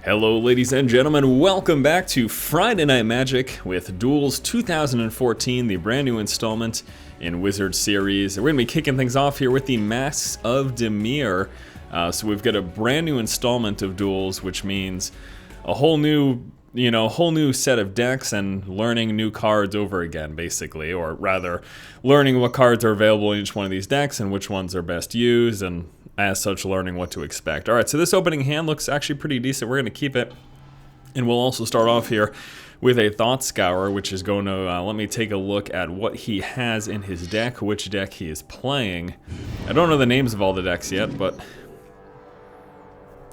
Hello ladies and gentlemen, welcome back to Friday Night Magic with Duels 2014, the brand new installment in Wizard series. We're going to be kicking things off here with the Masks of Dimir. So we've got a brand new installment of Duels, which means a whole new set of decks and learning new cards over again, basically. Or rather, learning what cards are available in each one of these decks and which ones are best used, and as such, learning what to expect. Alright, so this opening hand looks actually pretty decent. We're going to keep it. And we'll also start off here with a Thought Scour, which is going to let me take a look at what he has in his deck, which deck he is playing. I don't know the names of all the decks yet, but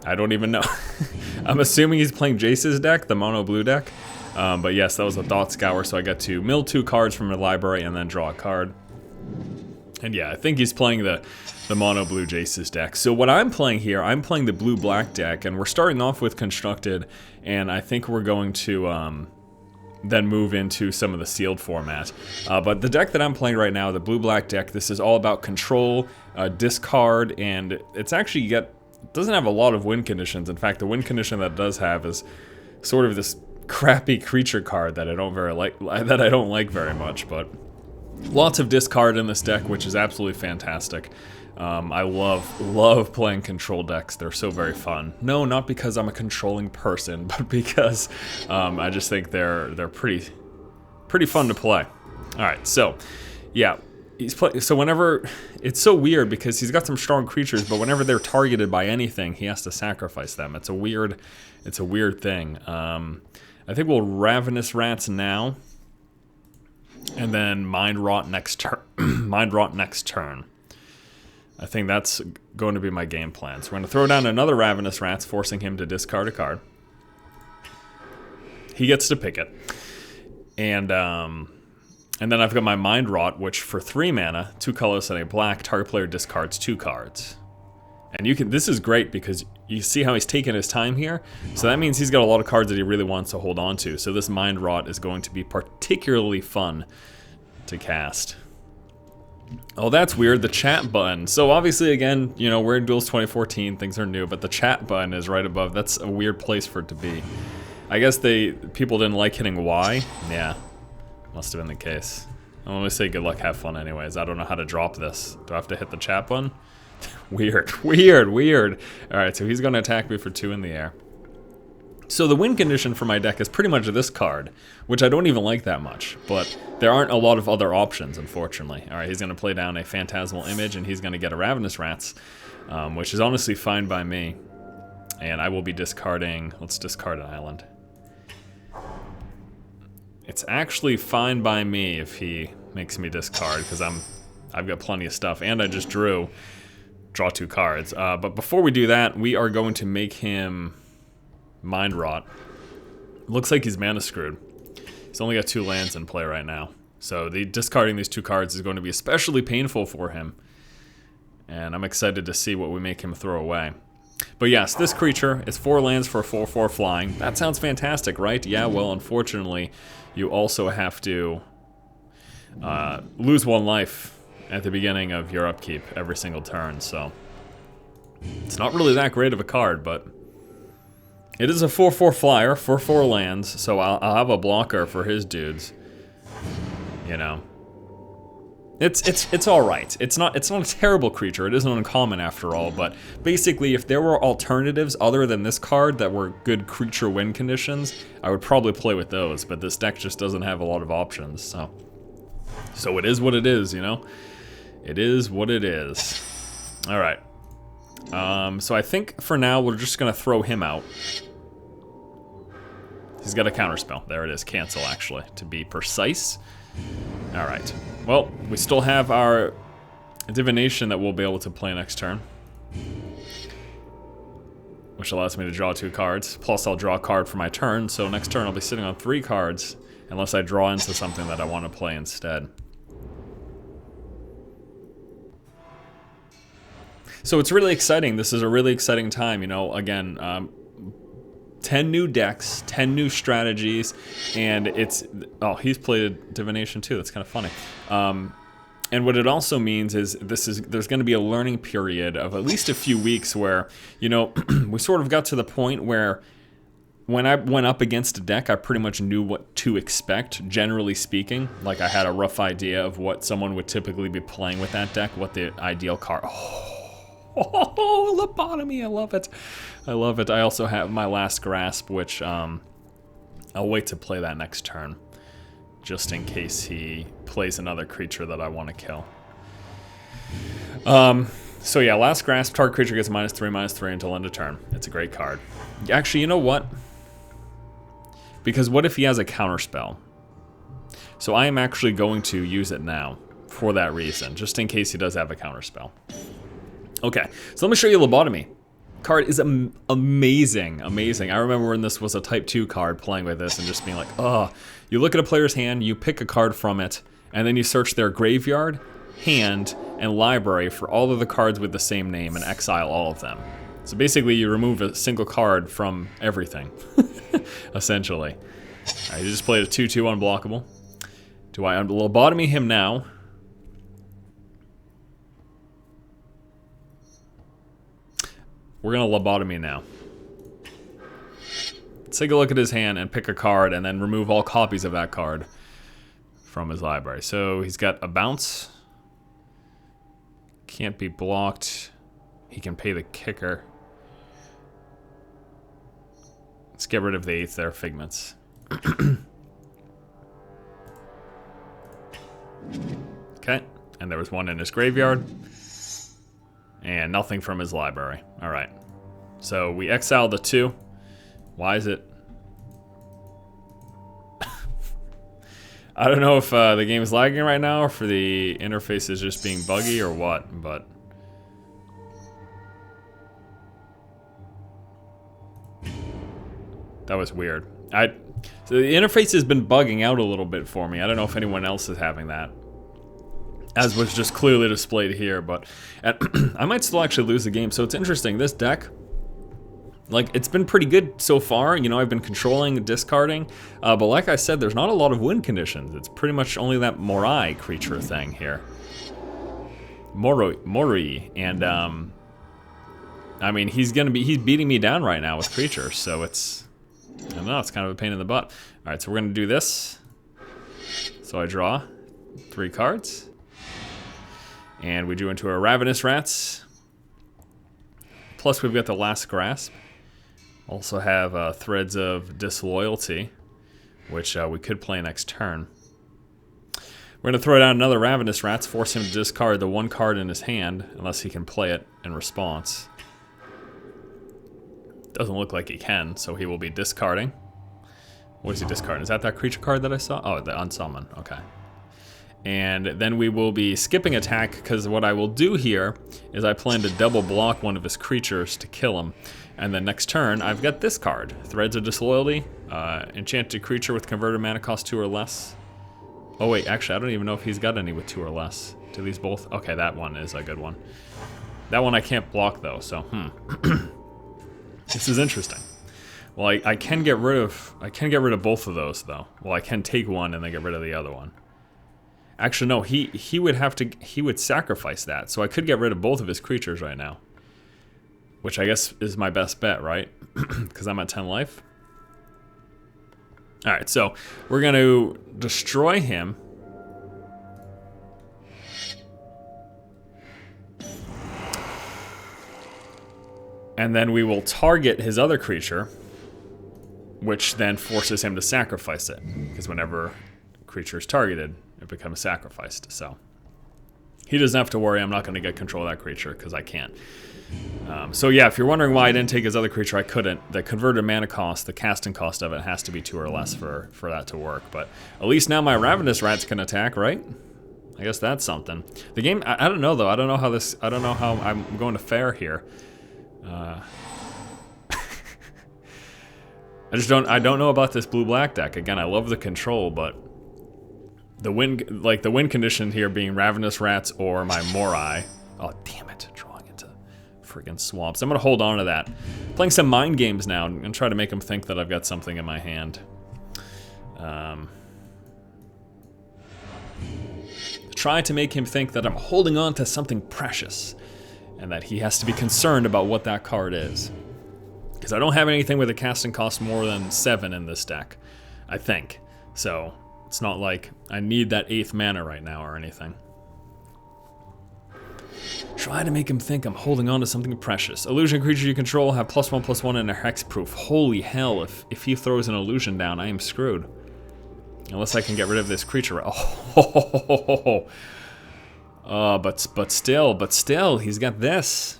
I don't even know. I'm assuming he's playing Jace's deck, the mono blue deck. But yes, that was a Thought Scour, so I got to mill 2 cards from the library and then draw a card. And yeah, I think he's playing the mono blue Jace's deck. So what I'm playing here, I'm playing the blue black deck, and we're starting off with Constructed, and I think we're going to then move into some of the sealed format. But the deck that I'm playing right now, the blue black deck, this is all about control, discard, and it's actually doesn't have a lot of win conditions. In fact, the win condition that it does have is sort of this crappy creature card that I don't like very much, but lots of discard in this deck, which is absolutely fantastic. I love playing control decks. They're so very fun. No, not because I'm a controlling person, but because I just think they're pretty fun to play. All right, so yeah, so whenever it's so weird because he's got some strong creatures, but whenever they're targeted by anything, he has to sacrifice them. It's a weird thing. I think we'll Ravenous Rats now, and then Mind Rot next turn. Mind Rot next turn. I think that's going to be my game plan. So we're going to throw down another Ravenous Rats, forcing him to discard a card. He gets to pick it. And then I've got my Mind Rot, which for 3 mana, 2 colors and a black, target player discards 2 cards. And this is great because you see how he's taking his time here. So that means he's got a lot of cards that he really wants to hold on to. So this Mind Rot is going to be particularly fun to cast. Oh, that's weird, the chat button. So obviously, again, we're in Duels 2014, things are new, but the chat button is right above. That's a weird place for it to be. I guess people didn't like hitting Y. Yeah, must have been the case. I want to say good luck, have fun anyways. I don't know how to drop this. Do I have to hit the chat button? Weird. Alright, so he's going to attack me for 2 in the air. So the win condition for my deck is pretty much this card, which I don't even like that much, but there aren't a lot of other options, unfortunately. Alright, he's going to play down a Phantasmal Image, and he's going to get a Ravenous Rats, which is honestly fine by me. And I will be discarding, let's discard an island. It's actually fine by me if he makes me discard, because I've got plenty of stuff, and I just draw 2 cards. But before we do that, we are going to make him Mind Rot. Looks like he's mana screwed. He's only got 2 lands in play right now. So discarding these 2 cards is going to be especially painful for him. And I'm excited to see what we make him throw away. But yes, this creature is 4 lands for a 4/4 flying. That sounds fantastic, right? Yeah, well, unfortunately, you also have to lose 1 life at the beginning of your upkeep every single turn, so it's not really that great of a card, but it is a 4/4 flyer for 4 lands, so I'll have a blocker for his dudes. It's all right. It's not a terrible creature. It isn't uncommon after all, but basically, if there were alternatives other than this card that were good creature win conditions, I would probably play with those. But this deck just doesn't have a lot of options, so it is what it is. It is what it is. All right. So I think for now we're just gonna throw him out. He's got a counterspell. There it is. Cancel, actually, to be precise. All right. Well, we still have our divination that we'll be able to play next turn, which allows me to draw 2 cards. Plus, I'll draw a card for my turn. So next turn, I'll be sitting on 3 cards, unless I draw into something that I want to play instead. So it's really exciting. This is a really exciting time. Again, 10 new decks, 10 new strategies, and he's played a divination too. That's kind of funny. And what it also means is there's going to be a learning period of at least a few weeks where, we sort of got to the point where when I went up against a deck, I pretty much knew what to expect, generally speaking. Like, I had a rough idea of what someone would typically be playing with that deck, what the ideal card... Oh, lobotomy, I love it. I love it. I also have my Last Grasp, which I'll wait to play that next turn, just in case he plays another creature that I want to kill. So yeah, Last Grasp, target creature gets -3/-3 until end of turn. It's a great card. Actually, you know what? Because what if he has a counterspell? So I am actually going to use it now for that reason, just in case he does have a counterspell. Okay, so let me show you Lobotomy. Card is amazing, amazing. I remember when this was a Type 2 card, playing with this and just being like, oh. You look at a player's hand, you pick a card from it, and then you search their graveyard, hand, and library for all of the cards with the same name and exile all of them. So basically you remove a single card from everything, essentially. Alright, you just played a 2/2 unblockable. Do I Lobotomy him now? We're gonna Lobotomy now. Let's take a look at his hand and pick a card and then remove all copies of that card from his library. So he's got a bounce. Can't be blocked. He can pay the kicker. Let's get rid of the 8th there, Figments. Okay, and there was one in his graveyard. And nothing from his library. Alright. So we exile the 2. Why is it? I don't know if the game is lagging right now or if the interface is just being buggy or what, but... That was weird. So the interface has been bugging out a little bit for me. I don't know if anyone else is having that, as was just clearly displayed here, but I might still actually lose the game. So it's interesting, this deck, like, it's been pretty good so far. You know, I've been controlling, discarding, but like I said, there's not a lot of win conditions. It's pretty much only that Morai creature thing here. Mori, and I mean, he's beating me down right now with creatures, so it's, I don't know, it's kind of a pain in the butt. All right, so we're gonna do this. So I draw 3 cards. And we drew into our Ravenous Rats. Plus we've got the Last Grasp. Also have Threads of Disloyalty, which we could play next turn. We're going to throw down another Ravenous Rats, force him to discard the 1 card in his hand, unless he can play it in response. Doesn't look like he can, so he will be discarding. What is he discarding? Is that creature card that I saw? Oh, the Unsummon, okay. And then we will be skipping attack, because what I will do here is I plan to double block one of his creatures to kill him. And then next turn, I've got this card. Threads of Disloyalty, enchanted creature with converted mana cost 2 or less. Oh wait, actually I don't even know if he's got any with 2 or less. Do these both? Okay, that one is a good one. That one I can't block though, so This is interesting. Well, I can get rid of both of those though. Well, I can take one and then get rid of the other one. Actually, no, he would sacrifice that, so I could get rid of both of his creatures right now. Which I guess is my best bet, right? Because I'm at 10 life. Alright, so we're going to destroy him. And then we will target his other creature, which then forces him to sacrifice it. Because whenever a creature is targeted, it becomes sacrificed. So he doesn't have to worry. I'm not going to get control of that creature because I can't. So yeah, if you're wondering why I didn't take his other creature, I couldn't. The converted mana cost, the casting cost of it has to be 2 or less for that to work. But at least now my Ravenous Rats can attack, right? I guess that's something. The game, I don't know though. I don't know how I'm going to fare here. I don't know about this blue-black deck. Again, I love the control, but the win condition here being Ravenous Rats or my Morai. Oh, damn it. Drawing into friggin' swamps. I'm going to hold on to that. Playing some mind games now and try to make them think that I've got something in my hand. Try to make him think that I'm holding on to something precious and that he has to be concerned about what that card is. Because I don't have anything with a casting cost more than 7 in this deck, I think. So it's not like I need that 8th mana right now or anything. Try to make him think I'm holding on to something precious. Illusion creature you control have +1/+1 and a hexproof. Holy hell, if he throws an illusion down, I am screwed. Unless I can get rid of this creature. Oh, but still, he's got this.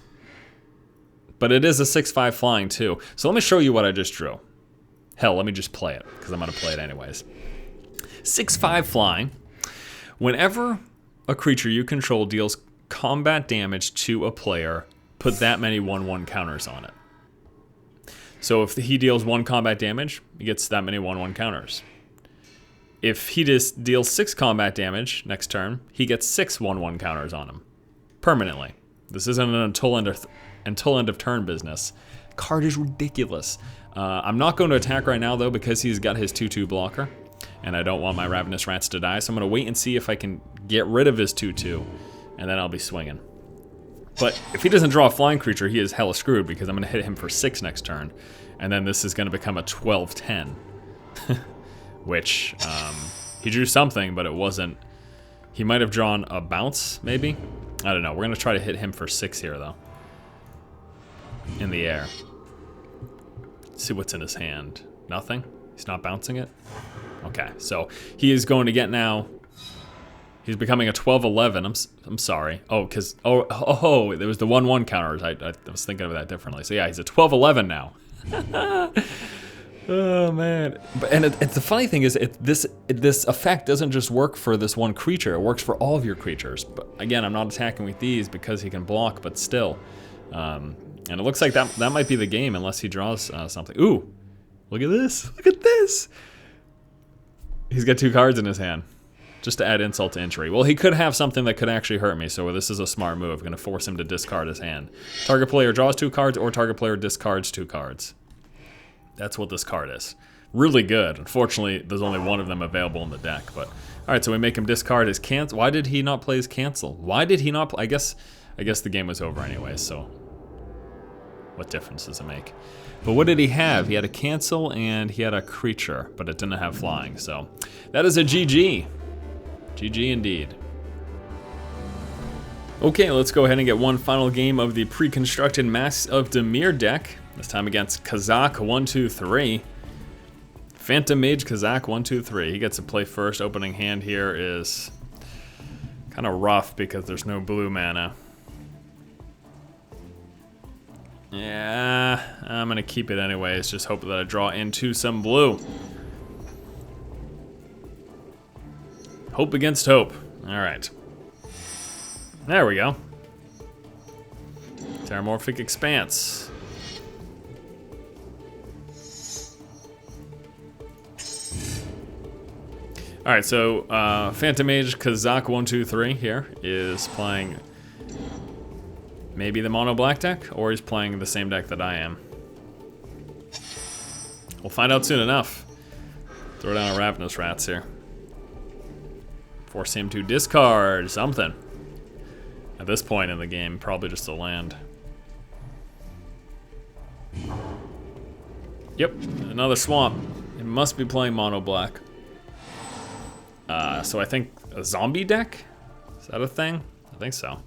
But it is a 6/5 flying too. So let me show you what I just drew. Hell, let me just play it, because I'm gonna play it anyways. 6/5 flying. Whenever a creature you control deals combat damage to a player, put that many 1/1 counters on it. So if he deals 1 combat damage, he gets that many 1/1 counters. If he just deals 6 combat damage next turn, he gets 6 1/1 counters on him. Permanently. This isn't an until end of turn business. Card is ridiculous. I'm not going to attack right now though, because he's got his 2/2 blocker. And I don't want my Ravenous Rats to die, so I'm going to wait and see if I can get rid of his 2/2. And then I'll be swinging. But if he doesn't draw a flying creature, he is hella screwed, because I'm going to hit him for 6 next turn. And then this is going to become a 12/10. Which, he drew something, but it wasn't... He might have drawn a bounce, maybe? I don't know. We're going to try to hit him for 6 here, though. In the air. Let's see what's in his hand. Nothing? He's not bouncing it? Okay, so he is going to get now... He's becoming a 12/11. I'm sorry. Oh, because there was the 1/1 counters. I was thinking of that differently. So yeah, he's a 12/11 now. Oh man! And the funny thing is, this effect doesn't just work for this one creature. It works for all of your creatures. But again, I'm not attacking with these because he can block. But still, and it looks like that might be the game unless he draws something. Ooh, look at this! Look at this! He's got 2 cards in his hand. Just to add insult to injury. Well, he could have something that could actually hurt me, so this is a smart move. Going to force him to discard his hand. Target player draws 2 cards, or target player discards 2 cards. That's what this card is. Really good. Unfortunately, there's only one of them available in the deck. But all right, so we make him discard his cancel. Why did he not play his cancel? Why did he not? I guess the game was over anyway. So what difference does it make? But what did he have? He had a cancel and he had a creature, but it didn't have flying. So that is a GG. GG indeed. Okay, let's go ahead and get one final game of the pre-constructed Masks of Dimir deck. This time against Kazakh 123. Phantom Mage Kazakh 123. He gets to play first. Opening hand here is kind of rough because there's no blue mana. Yeah, I'm gonna keep it anyways. Just hope that I draw into some blue. Hope against hope. All right. There we go. Terramorphic Expanse. All right, so Phantom Mage Kazakh 123 here is playing maybe the mono black deck, or he's playing the same deck that I am. We'll find out soon enough. Throw down a Ravenous Rats here. Force him to discard something. At this point in the game, probably just a land. Yep, another swamp. It must be playing mono black. So I think a zombie deck? Is that a thing? I think so.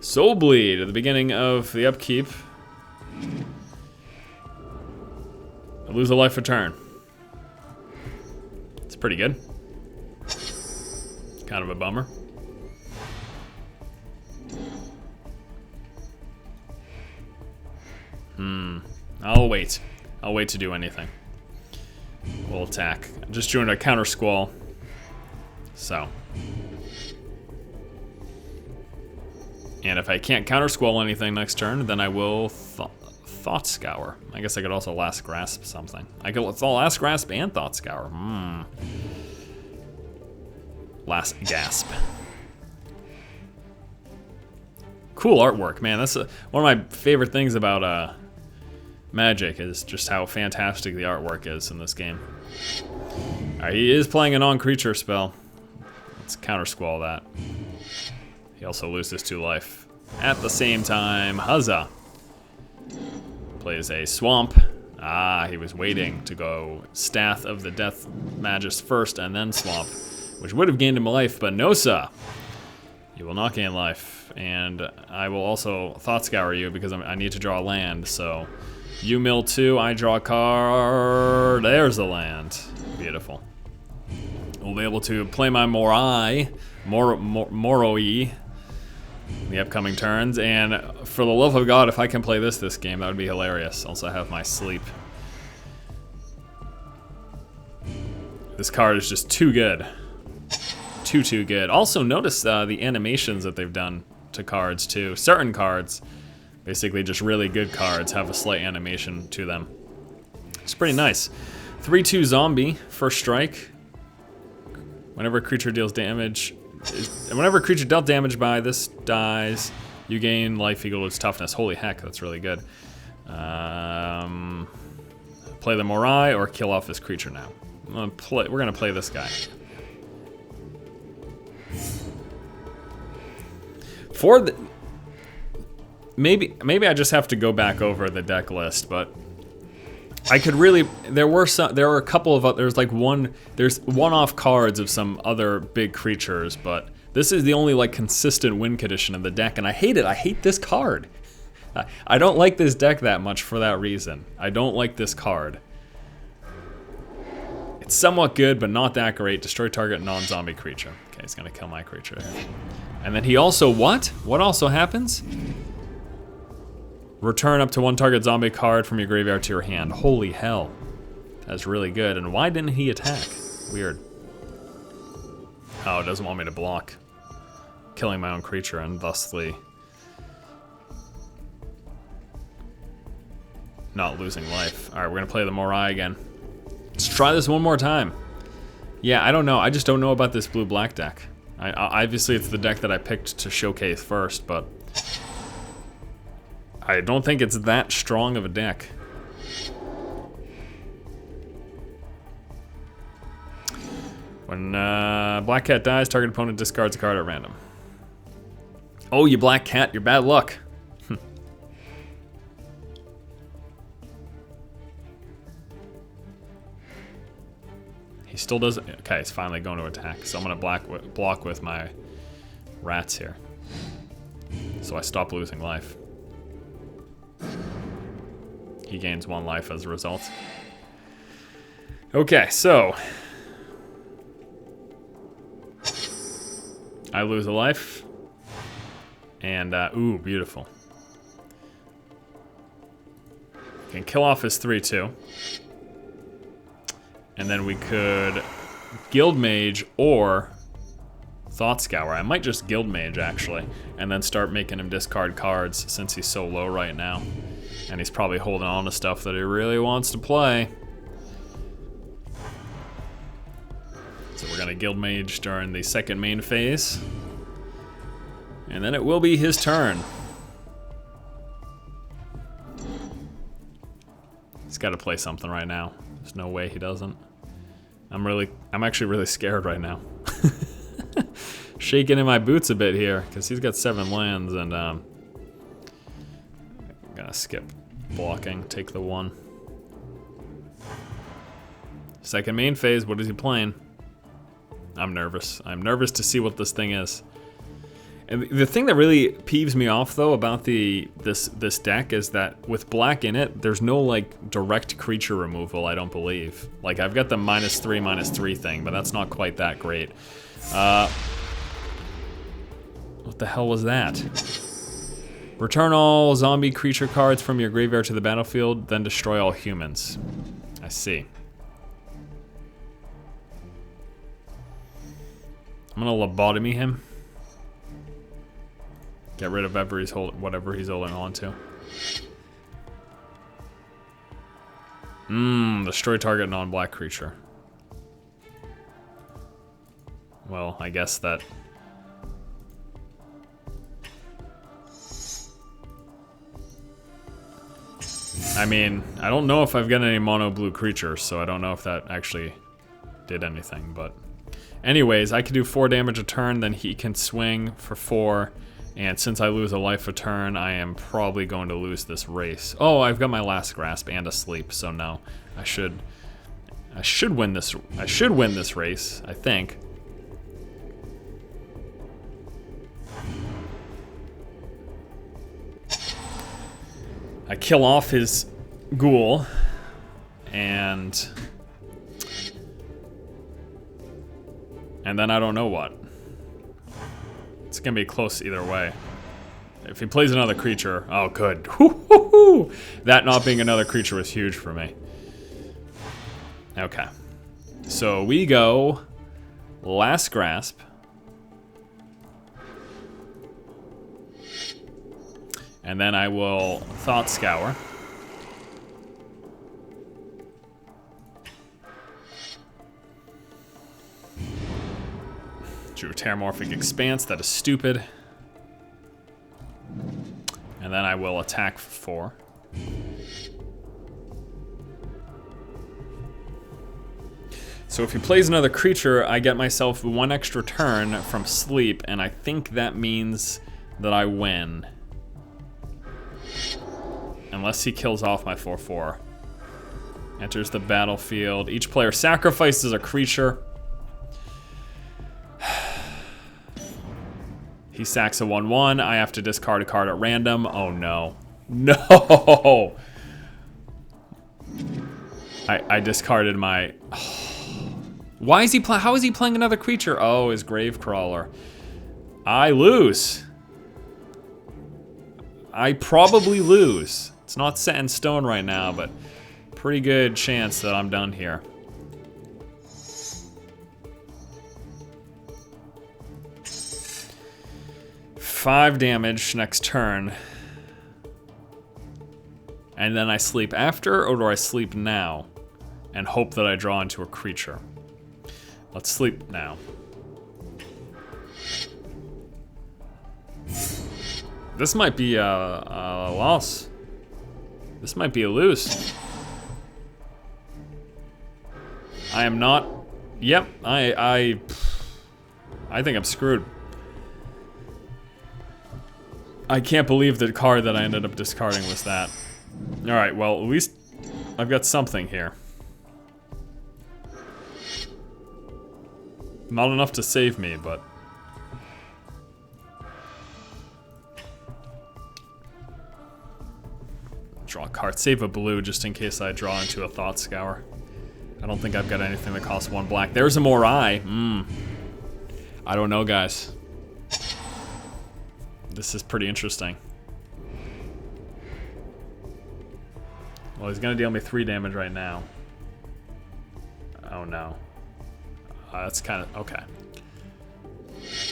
Soul Bleed at the beginning of the upkeep. I lose a life a turn. It's pretty good. Kind of a bummer. I'll wait. I'll wait to do anything. We'll attack. I'm just doing a counter squall. So. And if I can't counter squall anything next turn, then I will Thought Scour. I guess I could also Last Grasp something. I could Last Grasp and Thought Scour. Last Gasp. Cool artwork, man. That's one of my favorite things about Magic is just how fantastic the artwork is in this game. Alright, he is playing a non-creature spell. Let's counter squall that. He also loses 2 life. at the same time. Huzzah. Plays a Swamp. Ah, he was waiting to go Staff of the Death Magus first and then Swamp, which would have gained him a life, but no, sir. You will not gain life, and I will also Thought Scour you because I need to draw a land, so you mill 2, I draw a card, there's the land. Beautiful. We'll be able to play my Moroi in the upcoming turns, and for the love of God, if I can play this game, that would be hilarious. Also have my Sleep. This card is just too good. Too good. Also notice the animations that they've done to cards too. Certain cards, basically just really good cards, have a slight animation to them. It's pretty nice. 3/2 zombie, first strike. Whenever a creature deals damage, whenever a creature dealt damage by this dies, you gain life equal to its toughness. Holy heck, that's really good. Play the Moroi or kill off this creature now. We're gonna play this guy. For the maybe I just have to go back over the deck list, but I could really there were a couple of there's one-off cards of some other big creatures, but this is the only like consistent win condition of the deck, and I hate it. I hate this card. I don't like this deck that much for that reason. I don't like this card. It's somewhat good, but not that great. Destroy target non-zombie creature. Okay, he's gonna kill my creature. And then he also, what? What also happens? Return up to 1 target zombie card from your graveyard to your hand. Holy hell. That's really good. And why didn't he attack? Weird. Oh, it doesn't want me to block. Killing my own creature and thusly not losing life. Alright, we're gonna play the Moroi again. Let's try this one more time. Yeah, I don't know. I just don't know about this blue-black deck. Obviously, it's the deck that I picked to showcase first, but I don't think it's that strong of a deck. When Black Cat dies, target opponent discards a card at random. Oh, you Black Cat, you're bad luck. He still doesn't. Okay, he's finally going to attack. So I'm gonna block with my rats here. So I stop losing life. He gains 1 life as a result. Okay, so I lose a life. And ooh, beautiful. Can kill off his 3/2. And then we could Guild Mage or Thought Scour. I might just Guild Mage, actually, and then start making him discard cards since he's so low right now. And he's probably holding on to stuff that he really wants to play. So we're gonna Guild Mage during the second main phase. And then it will be his turn. He's gotta play something right now. There's no way he doesn't. I'm actually really scared right now. Shaking in my boots a bit here, because he's got 7 lands, and I'm gonna skip blocking, take the 1. Second main phase, what is he playing? I'm nervous. I'm nervous to see what this thing is. And the thing that really peeves me off, though, about this deck is that with black in it, there's no, like, direct creature removal, I don't believe. Like, I've got the -3/-3 thing, but that's not quite that great. What the hell was that? Return all zombie creature cards from your graveyard to the battlefield, then destroy all humans. I see. I'm gonna lobotomy him. Get rid of whatever he's holding on to. Destroy target non-black creature. Well, I guess that... I mean, I don't know if I've got any mono blue creatures, so I don't know if that actually did anything, but... Anyways, I can do 4 damage a turn, then he can swing for 4, And since I lose a life a turn, I am probably going to lose this race. Oh, I've got my last grasp and a sleep, so no. I should win this. I should win this race, I think. I kill off his ghoul, and then I don't know what. It's gonna be close either way. If he plays another creature, oh good. Woo-hoo-hoo! That not being another creature was huge for me. Okay. So we go last grasp. And then I will Thought Scour. Drew Terramorphic Expanse, that is stupid. And then I will attack for 4. So if he plays another creature, I get myself 1 extra turn from sleep, and I think that means that I win. Unless he kills off my 4/4. Enters the battlefield. Each player sacrifices a creature. He sacks a 1/1. I have to discard a card at random. Oh no. No! I discarded my... Why is he playing? How is he playing another creature? Oh, his Gravecrawler. I lose. I probably lose. It's not set in stone right now, but pretty good chance that I'm done here. Five damage next turn. And then I sleep after, or do I sleep now and hope that I draw into a creature? Let's sleep now. This might be a loss. This might be a lose. I am not. Yep, I think I'm screwed. I can't believe the card that I ended up discarding was that. All right, well, at least I've got something here. Not enough to save me, but... Draw a card. Save a blue just in case I draw into a Thought Scour. I don't think I've got anything that costs 1 black. There's a Morai. I don't know, guys. This is pretty interesting. Well, he's gonna deal me 3 damage right now. Oh no. That's kind of, okay.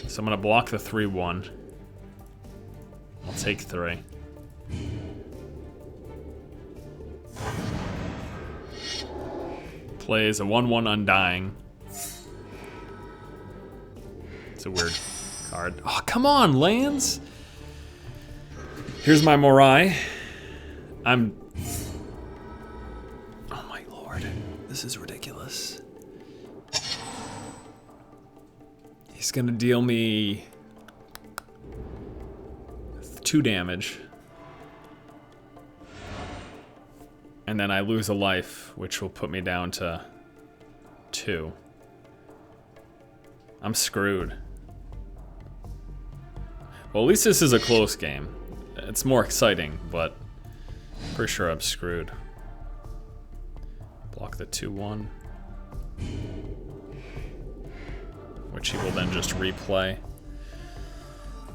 So I'm gonna block the 3/1. I'll take 3. Plays a 1/1 Undying. It's a weird card. Oh, come on, lands! Here's my Morai. Oh my lord. This is ridiculous. He's gonna deal me 2 damage. And then I lose a life, which will put me down to 2. I'm screwed. Well, at least this is a close game. It's more exciting, but pretty sure I'm screwed. Block the 2/1. Which he will then just replay.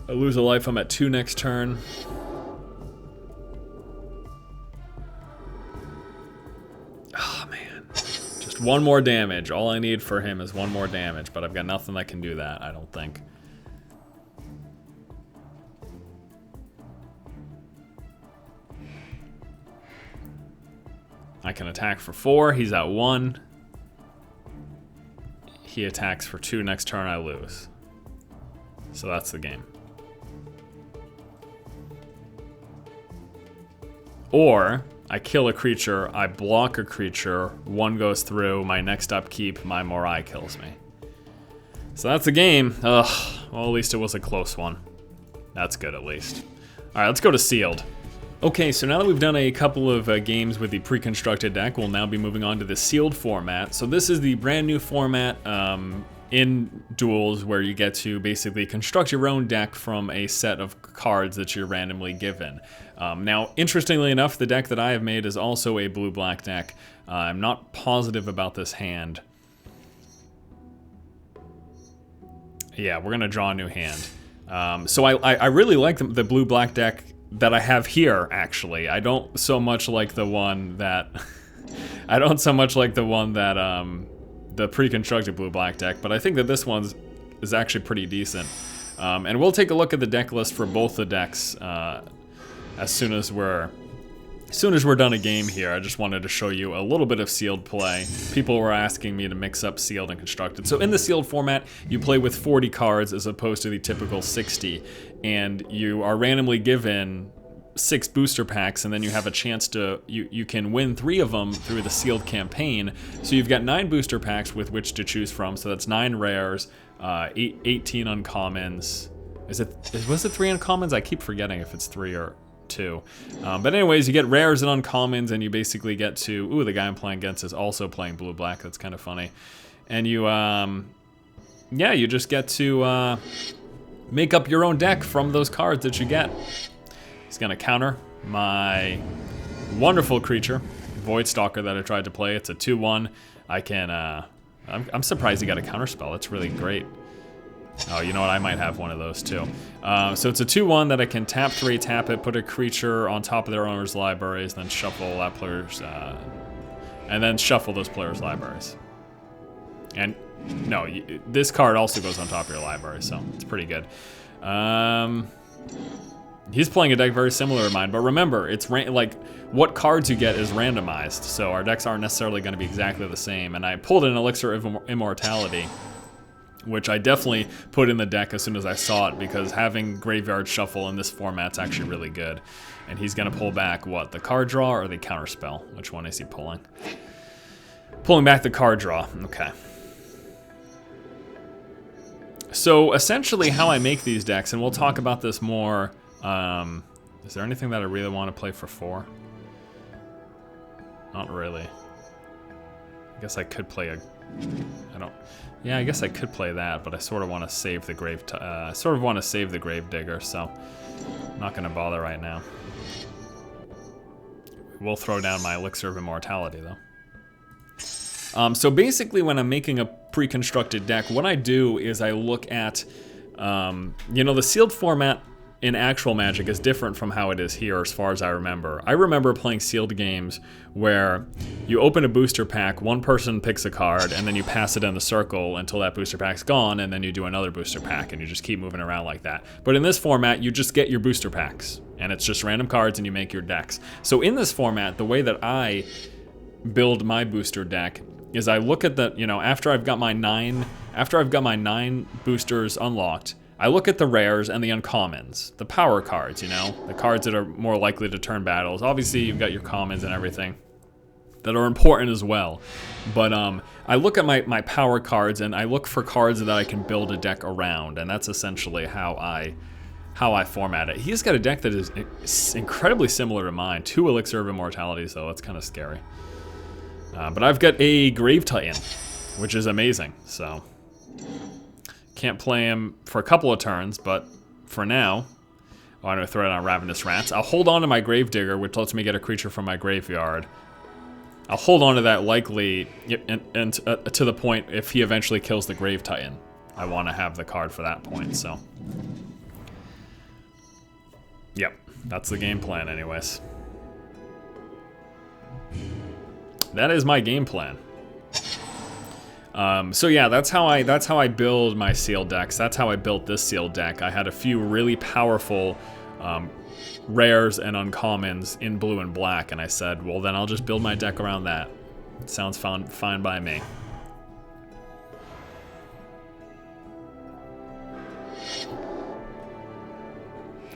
I lose a life, I'm at 2 next turn. Oh man. Just 1 more damage. All I need for him is 1 more damage, but I've got nothing that can do that, I don't think. I can attack for 4, he's at 1. He attacks for 2, next turn I lose. So that's the game. Or, I kill a creature, I block a creature, 1 goes through, my next upkeep, my Morai kills me. So that's the game. Ugh, well at least it was a close one. That's good at least. All right, let's go to sealed. Okay, so now that we've done a couple of games with the pre-constructed deck, we'll now be moving on to the sealed format. So this is the brand new format in Duels where you get to basically construct your own deck from a set of cards that you're randomly given. Now, interestingly enough, the deck that I have made is also a blue-black deck. I'm not positive about this hand. Yeah, we're gonna draw a new hand. So I really like the blue-black deck that I have here, actually. I don't so much like the one that... I don't so much like the one that, the pre-constructed blue-black deck, but I think that this one is actually pretty decent. And we'll take a look at the deck list for both the decks as soon as we're done a game here. I just wanted to show you a little bit of sealed play. People were asking me to mix up sealed and constructed. So in the sealed format, you play with 40 cards as opposed to the typical 60. And you are randomly given 6 booster packs, and then you have a chance to, you can win 3 of them through the sealed campaign. So you've got 9 booster packs with which to choose from. So that's 9 rares, 18 uncommons. Was it 3 uncommons? I keep forgetting if it's 3 or 2. But anyways, you get rares and uncommons, and you basically get to, ooh, the guy I'm playing against is also playing blue-black. That's kind of funny. And you, yeah, you just get to make up your own deck from those cards that you get. He's gonna counter my wonderful creature, Void Stalker, that I tried to play. It's a 2/1. I can, I'm surprised he got a counter spell. That's really great. Oh, you know what? I might have one of those too. So it's a 2/1 that I can tap 3, tap it, put a creature on top of their owner's libraries, then shuffle that player's, and then shuffle those players' libraries. And no, this card also goes on top of your library, so it's pretty good. He's playing a deck very similar to mine, but remember, it's like what cards you get is randomized, so our decks aren't necessarily going to be exactly the same. And I pulled an Elixir of Immortality, which I definitely put in the deck as soon as I saw it, because having Graveyard Shuffle in this format's actually really good. And he's going to pull back, what, the card draw or the counter spell? Which one is he pulling? Pulling back the card draw, okay. So essentially how I make these decks, and we'll talk about this more, is there anything that I really want to play for 4? Not really. I guess I could play yeah, I guess I could play that, but I sort of want to save the Grave Digger, so I'm not going to bother right now. We'll throw down my Elixir of Immortality, though. So basically, when I'm making a pre-constructed deck, what I do is I look at, you know, the sealed format in actual Magic is different from how it is here as far as I remember. I remember playing sealed games where you open a booster pack, one person picks a card, and then you pass it in the circle until that booster pack's gone, and then you do another booster pack, and you just keep moving around like that. But in this format, you just get your booster packs, and it's just random cards and you make your decks. So in this format, the way that I build my booster deck is I look at the, you know, after I've got my 9 boosters unlocked, I look at the rares and the uncommons, the power cards, you know, the cards that are more likely to turn battles. Obviously, you've got your commons and everything that are important as well. But I look at my power cards and I look for cards that I can build a deck around, and that's essentially how I format it. He's got a deck that is incredibly similar to mine. 2 Elixir of Immortality, so it's kind of scary. But I've got a Grave Titan, which is amazing, so can't play him for a couple of turns, but for now, I'm going to throw it on Ravenous Rats. I'll hold on to my Gravedigger, which lets me get a creature from my graveyard. I'll hold on to that likely, and to the point if he eventually kills the Grave Titan. I want to have the card for that point, so. Yep, that's the game plan anyways. That is my game plan. So yeah, that's how I build my sealed decks. That's how I built this sealed deck. I had a few really powerful rares and uncommons in blue and black, and I said, well, then I'll just build my deck around that. It sounds fine by me.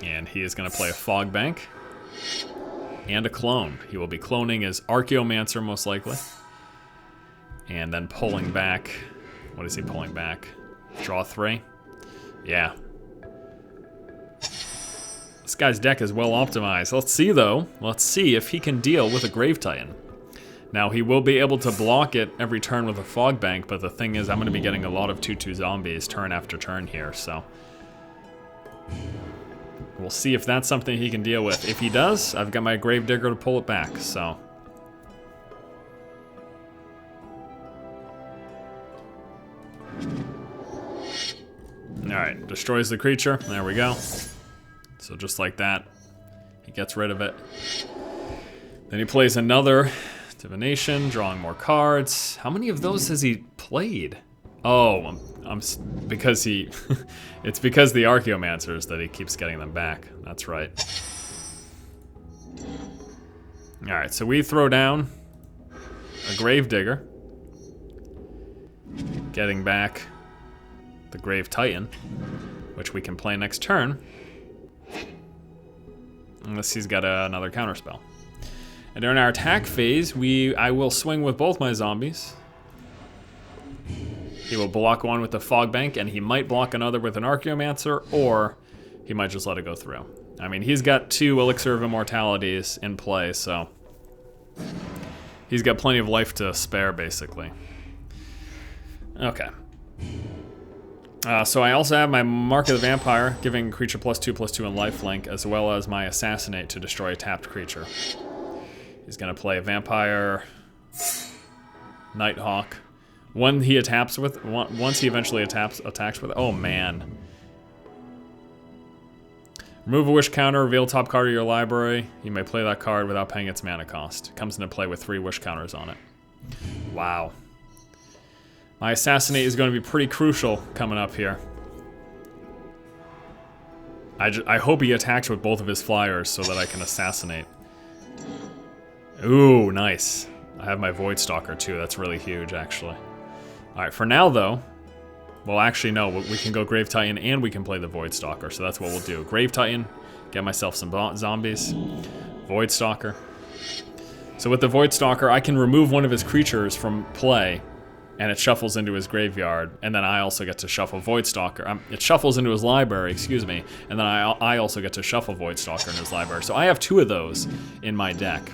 And he is going to play a Fog Bank and a clone. He will be cloning his Archaeomancer most likely. And then pulling back. What is he pulling back? Draw 3? Yeah. guy's deck is well optimized. Let's see, though. Let's see if he can deal with a Grave Titan. Now, he will be able to block it every turn with a Fog Bank, but the thing is, I'm going to be getting a lot of 2/2 zombies turn after turn here, so... We'll see if that's something he can deal with. If he does, I've got my Gravedigger to pull it back, so... Alright, destroys the creature. There we go. So just like that, he gets rid of it. Then he plays another Divination, drawing more cards. How many of those has he played? Oh, because he... it's because the Archaeomancers that he keeps getting them back. That's right. Alright, so we throw down a Gravedigger. Getting back the Grave Titan, which we can play next turn. Unless he's got another counterspell. And during our attack phase, I will swing with both my zombies. He will block one with the Fog Bank, and he might block another with an Archaeomancer, or he might just let it go through. I mean, he's got 2 Elixir of Immortalities in play, so... he's got plenty of life to spare, basically. Okay. So I also have my Mark of the Vampire, giving creature +2/+2 and lifelink, as well as my Assassinate to destroy a tapped creature. He's gonna play a Vampire, Nighthawk. Once he eventually attacks with, oh man. Remove a wish counter, reveal top card of your library. You may play that card without paying its mana cost. It comes into play with 3 wish counters on it. Wow. My Assassinate is going to be pretty crucial coming up here. I hope he attacks with both of his flyers so that I can Assassinate. Ooh, nice. I have my Voidstalker too. That's really huge, actually. Alright, for now, though... well, actually, no. We can go Grave Titan and we can play the Voidstalker, so that's what we'll do. Grave Titan, get myself some zombies. Voidstalker. So with the Voidstalker, I can remove one of his creatures from play, and it shuffles into his graveyard, and then I also get to shuffle Voidstalker. It shuffles into his library, excuse me, and then I also get to shuffle Voidstalker in his library. So I have 2 of those in my deck.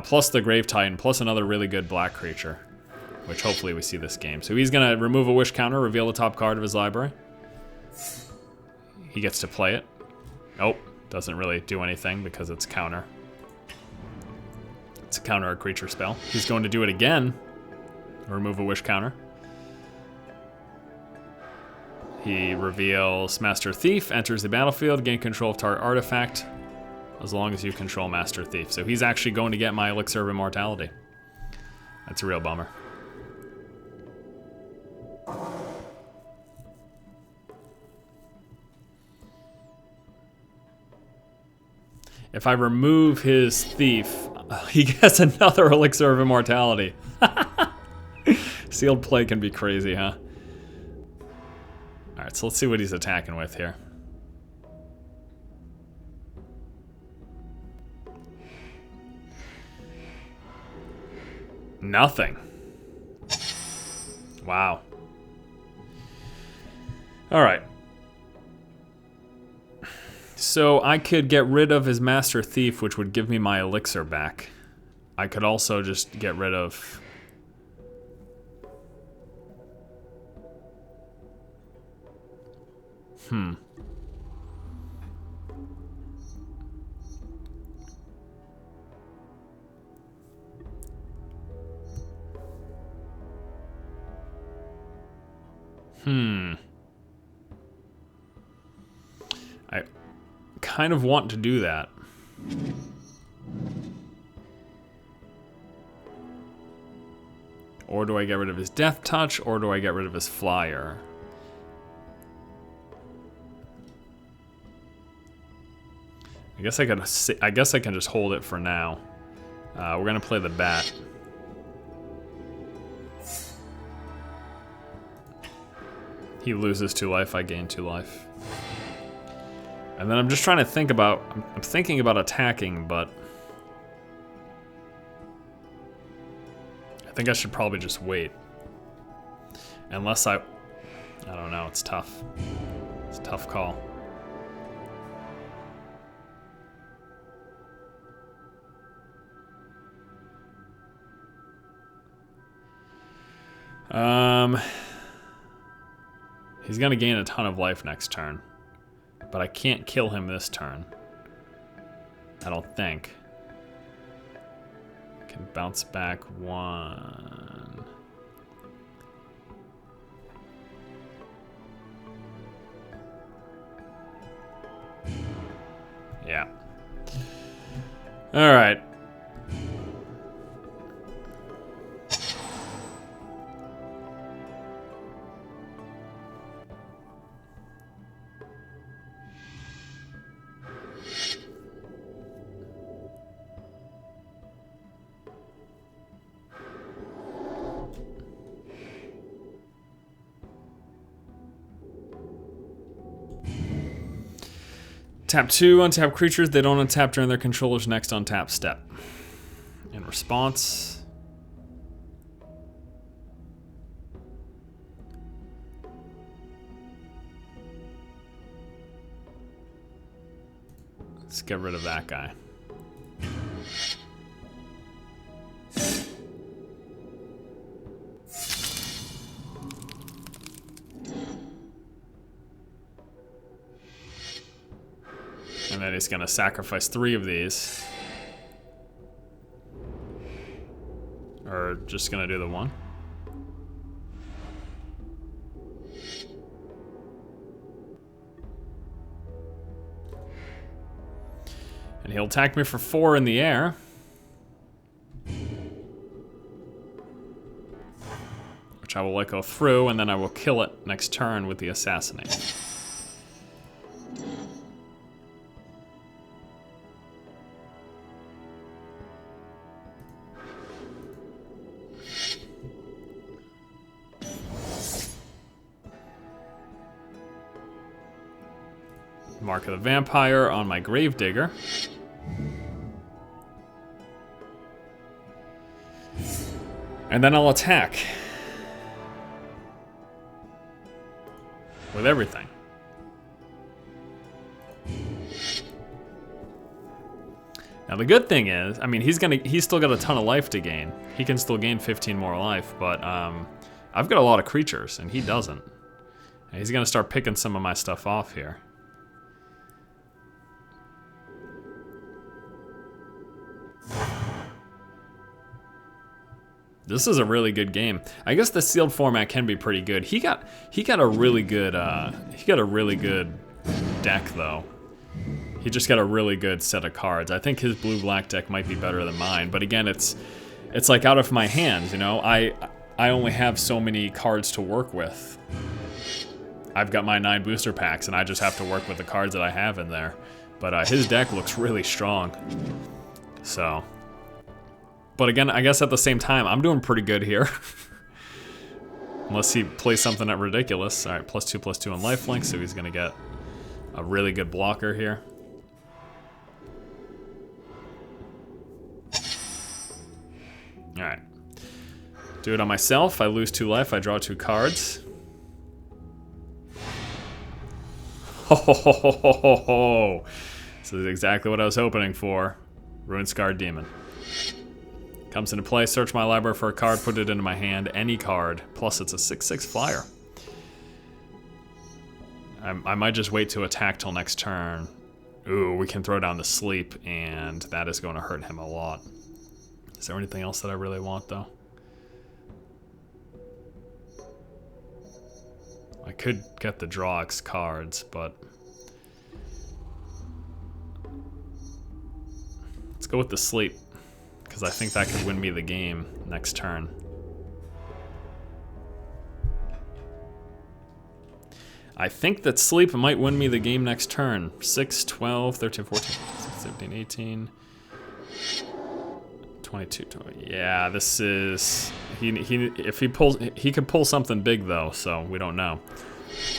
Plus the Grave Titan, plus another really good black creature, which hopefully we see this game. So he's gonna remove a wish counter, reveal the top card of his library. He gets to play it. Nope, doesn't really do anything because it's counter. It's a counter a creature spell. He's going to do it again. Remove a wish counter. He reveals Master Thief, enters the battlefield, gain control of target artifact, as long as you control Master Thief. So he's actually going to get my Elixir of Immortality. That's a real bummer. If I remove his Thief, he gets another Elixir of Immortality. Sealed play can be crazy, huh? Alright, so let's see what he's attacking with here. Nothing. Wow. Alright. So I could get rid of his Master Thief, which would give me my Elixir back. I could also just get rid of... I kind of want to do that. Or do I get rid of his Death Touch, or do I get rid of his Flyer? I guess I can just hold it for now. We're gonna play the Bat. He loses 2 life, I gain 2 life. And then I'm just trying to think about, I'm thinking about attacking, but I think I should probably just wait. Unless I don't know, it's tough. It's a tough call. He's gonna gain a ton of life next turn, but I can't kill him this turn. I don't think. I can bounce back 1. Yeah. All right. Tap 2, untap creatures. They don't untap during their controller's next untap step. In response, let's get rid of that guy. And then he's gonna sacrifice 3 of these. Or just gonna do the 1. And he'll attack me for 4 in the air. Which I will let go through, and then I will kill it next turn with the assassinate. Mark of the Vampire on my Gravedigger. And then I'll attack. With everything. Now the good thing is, I mean, he's still got a ton of life to gain. He can still gain 15 more life, but I've got a lot of creatures, and he doesn't. And he's gonna start picking some of my stuff off here. This is a really good game. I guess the sealed format can be pretty good. He got a really good deck though. He just got a really good set of cards. I think his blue-black deck might be better than mine, but again, it's like out of my hands, you know. I only have so many cards to work with. I've got my 9 booster packs, and I just have to work with the cards that I have in there. But his deck looks really strong. So. But again, I guess at the same time, I'm doing pretty good here. Unless he plays something that ridiculous. All right, +2/+2 on lifelink, so he's gonna get a really good blocker here. All right, do it on myself. I lose 2 life. I draw 2 cards. Ho ho ho ho ho ho ho! This is exactly what I was hoping for. Ruin-Scarred Demon. Comes into play, search my library for a card, put it into my hand, any card. Plus it's a 6/6 flyer. I might just wait to attack till next turn. Ooh, we can throw down the sleep, and that is going to hurt him a lot. Is there anything else that I really want, though? I could get the draw X cards, but... let's go with the sleep. Because I think that could win me the game next turn. I think that sleep might win me the game next turn. 6, 12, 13, 14, 15, 18, 22, 20. Yeah, this is... if he pulls... he could pull something big, though, so we don't know.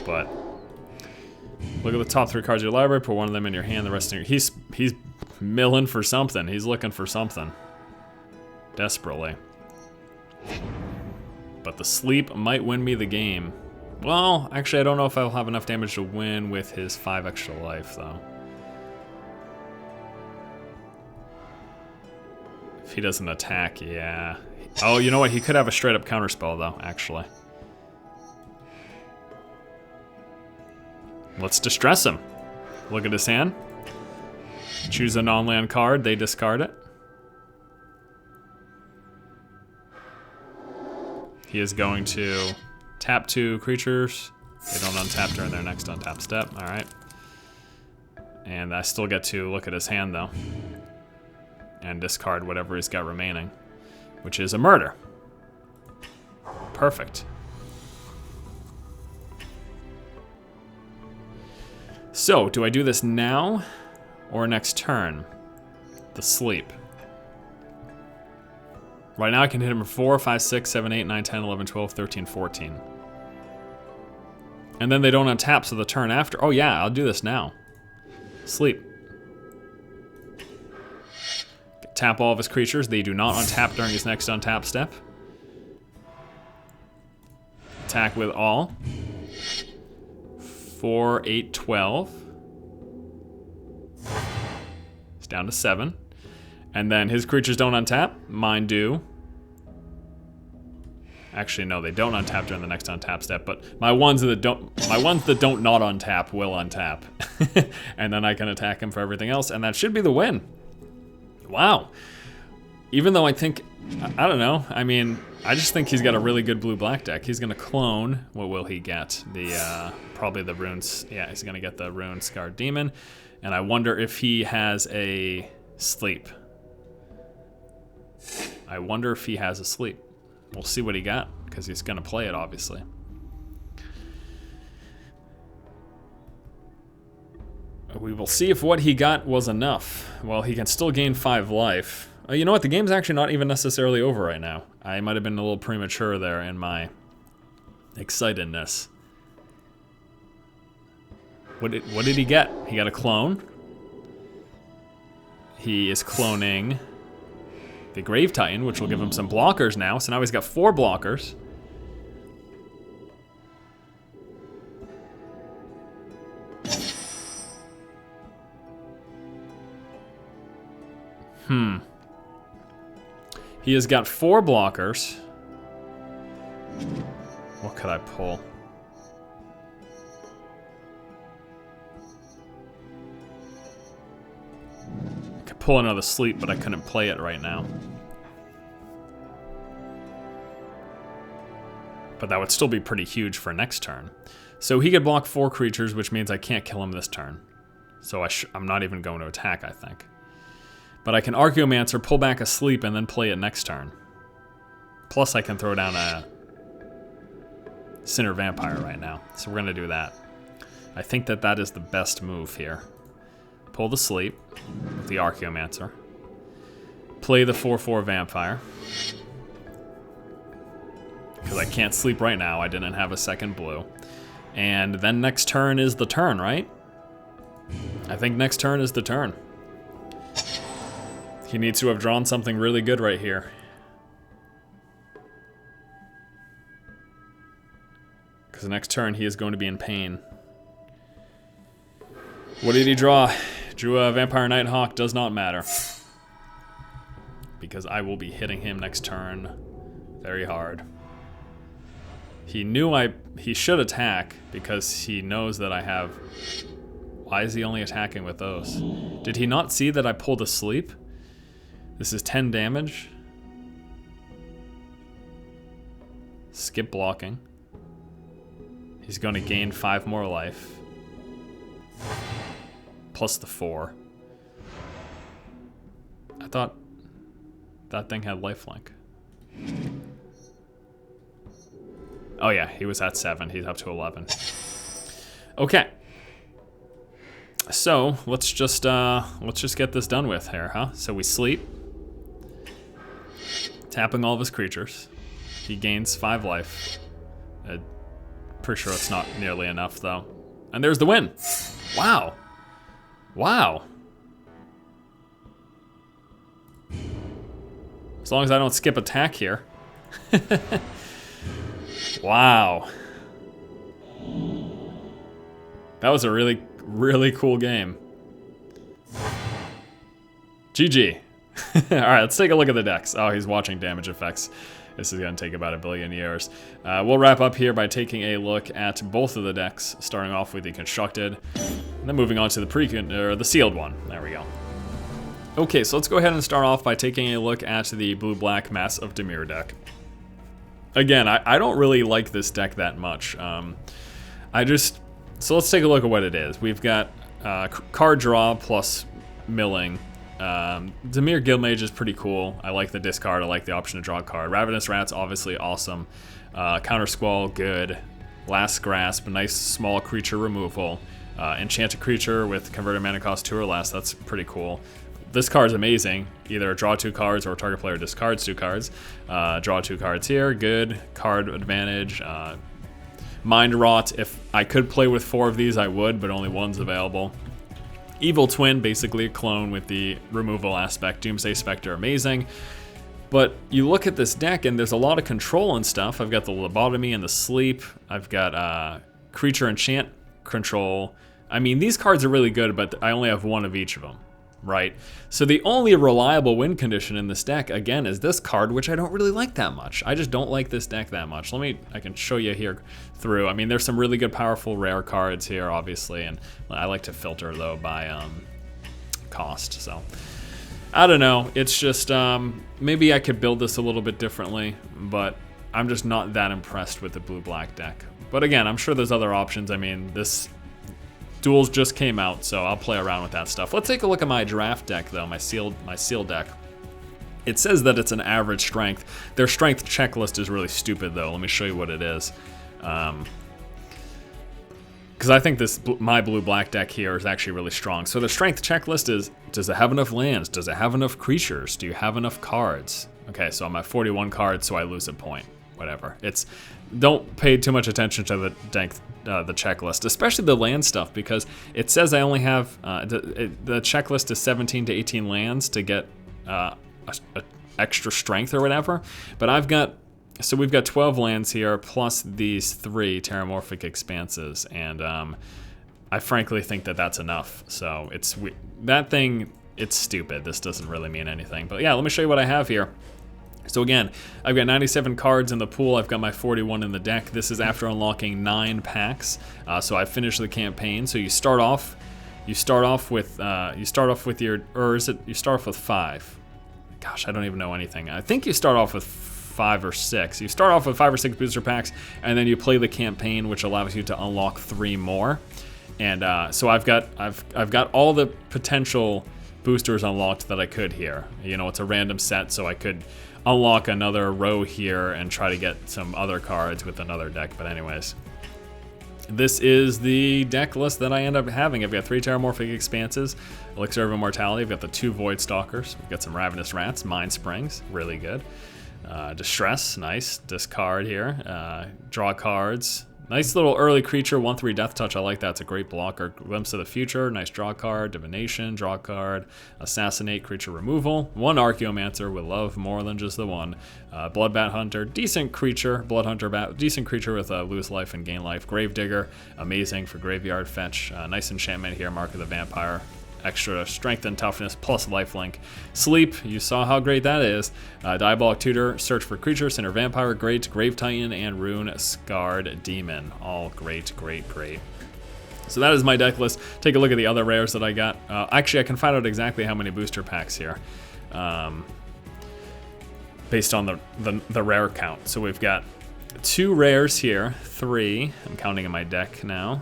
But... look at the top 3 cards of your library, put one of them in your hand, the rest in your... He's milling for something. He's looking for something. Desperately. But the sleep might win me the game. Well, actually, I don't know if I'll have enough damage to win with his 5 extra life, though. If he doesn't attack, yeah. Oh, you know what? He could have a straight up counterspell though, actually. Let's distress him. Look at his hand. Choose a non-land card, they discard it. He is going to tap 2 creatures. They don't untap during their next untap step, alright. And I still get to look at his hand though. And discard whatever he's got remaining. Which is a murder. Perfect. So, do I do this now or next turn? The sleep. Right now I can hit him for 4, 5, 6, 7, 8, 9, 10, 11, 12, 13, 14. And then they don't untap, so the turn after. Oh yeah, I'll do this now. Sleep. Tap all of his creatures. They do not untap during his next untap step. Attack with all. 4, 8, 12. It's down to 7. And then his creatures don't untap. Mine do. Actually, no, they don't untap during the next untap step, but my ones that don't not untap will untap. And then I can attack him for everything else, and that should be the win. Wow. Even though I think, I don't know, I mean, I just think he's got a really good blue-black deck. He's gonna clone, what will he get? Probably the runes, yeah, he's gonna get the Rune Scarred Demon, and I wonder if he has a sleep. I wonder if he has a sleep. We'll see what he got, because he's gonna play it, obviously. We will see if what he got was enough. Well, he can still gain 5 life. You know what, the game's actually not even necessarily over right now. I might have been a little premature there in my excitedness. What did he get? He got a clone. He is cloning the Grave Titan, which will give him some blockers now. So now he's got 4 blockers. He has got 4 blockers. What could I pull? I could pull another sleep, but I couldn't play it right now. But that would still be pretty huge for next turn. So he could block 4 creatures, which means I can't kill him this turn. So I'm not even going to attack, I think. But I can Archaeomancer, pull back a sleep, and then play it next turn. Plus I can throw down a Sinner Vampire right now. So we're gonna do that. I think that is the best move here. Pull the sleep with the Archaeomancer. Play the 4/4 Vampire. Because I can't sleep right now, I didn't have a second blue. And then next turn is the turn, right? I think next turn is the turn. He needs to have drawn something really good right here. Because next turn he is going to be in pain. What did he draw? Drew a Vampire Nighthawk, does not matter. Because I will be hitting him next turn very hard. He knew he should attack because he knows that I have... Why is he only attacking with those? Did he not see that I pulled a sleep? This is 10 damage. Skip blocking. He's going to gain 5 more life. Plus the 4. I thought that thing had lifelink. Oh yeah, he was at 7. He's up to 11. Okay. So let's just get this done with here, huh? So we sleep. Tapping all of his creatures. He gains 5 life. Pretty sure it's not nearly enough, though. And there's the win. Wow. Wow. As long as I don't skip attack here. Wow. That was a really, really cool game. GG. Alright, let's take a look at the decks. Oh, he's watching damage effects. This is going to take about 1 billion years. We'll wrap up here by taking a look at both of the decks, starting off with the constructed, and then moving on to the sealed one. There we go. Okay, so let's go ahead and start off by taking a look at the blue-black Mass of Dimir deck. Again, I don't really like this deck that much. So let's take a look at what it is. We've got card draw plus milling. Dimir Guildmage is pretty cool. I like the discard. I like the option to draw a card. Ravenous Rat's obviously awesome. Counter Squall, good. Last Grasp, nice small creature removal. Enchanted creature with converted mana cost 2 or less. That's pretty cool. This card's amazing. Either draw 2 cards or target player discards 2 cards. Draw 2 cards here. Good. Card advantage. Mind Rot. If I could play with 4 of these, I would, but only 1's available. Evil Twin, basically a clone with the removal aspect. Doomsday Spectre, amazing. But you look at this deck and there's a lot of control and stuff. I've got the Lobotomy and the Sleep. I've got Creature Enchant control. I mean, these cards are really good, but I only have 1 of each of them, right? So the only reliable win condition in this deck, again, is this card, which I don't really like that much. I just don't like this deck that much. I can show you here through. I mean, there's some really good, powerful, rare cards here, obviously, and I like to filter, though, by cost, so. I don't know. It's just, maybe I could build this a little bit differently, but I'm just not that impressed with the blue-black deck. But again, I'm sure there's other options. I mean, this Duels just came out, so I'll play around with that stuff. Let's take a look at my draft deck, though, my sealed deck. It says that it's an average strength. Their strength checklist is really stupid, though. Let me show you what it is. Because I think my blue-black deck here is actually really strong. So the strength checklist is, does it have enough lands? Does it have enough creatures? Do you have enough cards? Okay, so I'm at 41 cards, so I lose a point. Whatever. Don't pay too much attention to the checklist, especially the land stuff, because it says I only have the checklist is 17 to 18 lands to get a extra strength or whatever. But we've got 12 lands here plus these 3 Terramorphic Expanses, and I frankly think that that's enough. So it's stupid. This doesn't really mean anything. But yeah, let me show you what I have here. So again, I've got 97 cards in the pool. I've got my 41 in the deck. This is after unlocking 9 packs. So I've finished the campaign. So you start off with 5. Gosh, I don't even know anything. I think you start off with 5 or 6. You start off with 5 or 6 booster packs, and then you play the campaign, which allows you to unlock 3 more. And so I've got all the potential boosters unlocked that I could here. You know, it's a random set, so I could unlock another row here and try to get some other cards with another deck. But anyways, this is the deck list that I end up having. I've got 3 Terramorphic Expanses, Elixir of Immortality. I've got the 2 Void Stalkers. We've got some Ravenous Rats, Mind Springs, really good. Distress, nice. Discard here. Draw cards. Nice little early creature, 1/3 Death Touch. I like that. It's a great blocker. Glimpse of the Future, nice draw card. Divination, draw card. Assassinate, creature removal. 1 Archaeomancer with love more than just the 1. Bloodbat Hunter, decent creature. Blood Hunter, decent creature with lose life and gain life. Gravedigger, amazing for graveyard fetch. Nice enchantment here, Mark of the Vampire. Extra strength and toughness plus lifelink. Sleep, you saw how great that is. Diabolic Tutor, search for creatures, Center Vampire, great. Grave Titan and Rune Scarred Demon, all great, great, great. So that is my deck list. Take a look at the other rares that I got. Actually, I can find out exactly how many booster packs here, based on the rare count. So we've got 2 rares here, 3. I'm counting in my deck now.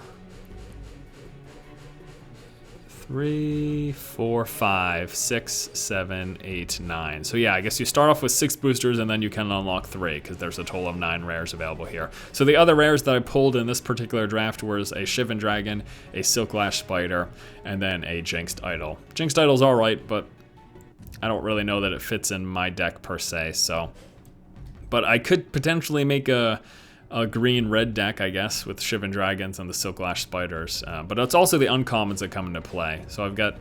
3, 4, 5, 6, 7, 8, 9. So yeah, I guess you start off with 6 boosters and then you can unlock 3 because there's a total of 9 rares available here. So the other rares that I pulled in this particular draft was a Shivan Dragon, a Silklash Spider, and then a Jinxed Idol. Jinxed Idol's alright, but I don't really know that it fits in my deck per se, so. But I could potentially make a green-red deck, I guess, with Shivan Dragons and the Silklash Spiders. But it's also the uncommons that come into play. So I've got,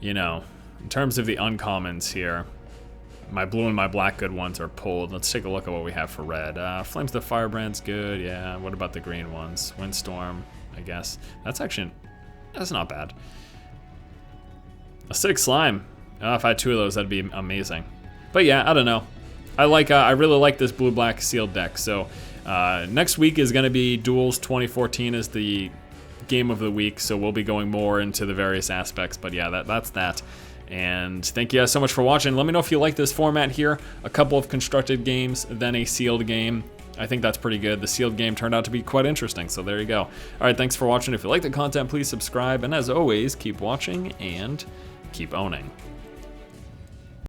you know, in terms of the uncommons here, my blue and my black good ones are pulled. Let's take a look at what we have for red. Flames the Firebrand's good, yeah. What about the green ones? Windstorm, I guess. That's not bad. Acidic Slime. If I had 2 of those, that'd be amazing. But yeah, I don't know. I really like this blue-black sealed deck. So next week is going to be Duels 2014 is the game of the week. So we'll be going more into the various aspects. But yeah, that's that. And thank you guys so much for watching. Let me know if you like this format here. A couple of constructed games, then a sealed game. I think that's pretty good. The sealed game turned out to be quite interesting, so there you go. All right, thanks for watching. If you like the content, please subscribe. And as always, keep watching and keep owning.